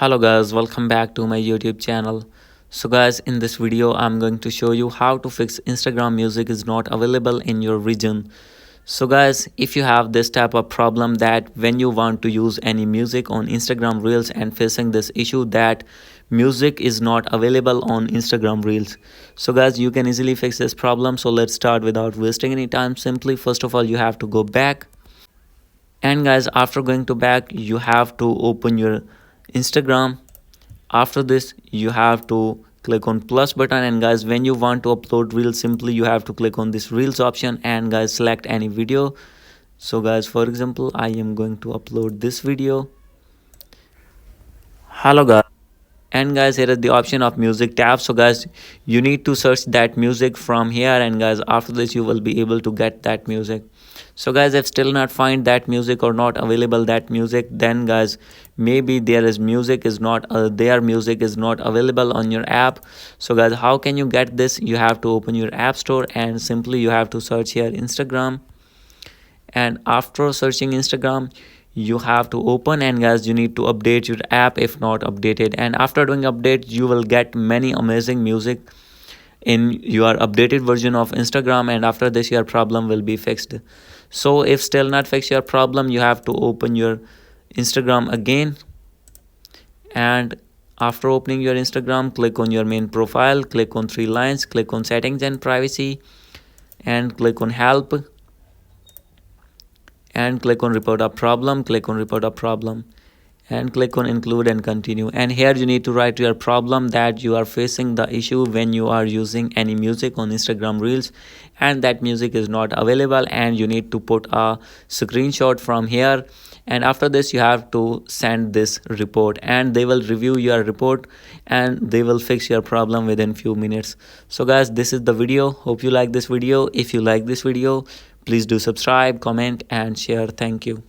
Hello guys, welcome back to my YouTube channel. So guys, in this video I'm going to show you how to fix Instagram music is not available in your region. So guys, if you have this type of problem that when you want to use any music on Instagram Reels and facing this issue that music is not available on Instagram Reels. So guys, you can easily fix this problem. So let's start without wasting any time. Simply, first of all, you have to go back. And guys, after going to back, you have to open your Instagram. After this, you have to click on plus button, and guys, when you want to upload reels, simply you have to click on this reels option and guys select any video. So guys, for example, I am going to upload this video. Hello guys. And guys, here is the option of music tab. So guys, you need to search that music from here, and guys, after this you will be able to get that music. So guys, if still not find that music or not available that music, then guys, maybe their music is not available on your app. So guys, how can you get this? You have to open your app store and simply you have to search here Instagram. And after searching Instagram, you have to open, and guys, you need to update your app if not updated. And after doing update, you will get many amazing music in your updated version of Instagram, and after this your problem will be fixed. So if still not fix your problem, you have to open your Instagram again, and after opening your Instagram, click on your main profile, click on three lines, click on settings and privacy, and click on help, and click on report a problem, click on report a problem, and click on include and continue. And here you need to write your problem that you are facing the issue when you are using any music on Instagram Reels and that music is not available, and you need to put a screenshot from here. And after this you have to send this report, and they will review your report and they will fix your problem within few minutes. So guys, this is the video. Hope you like this video. If you like this video, please do subscribe, comment and share. Thank you.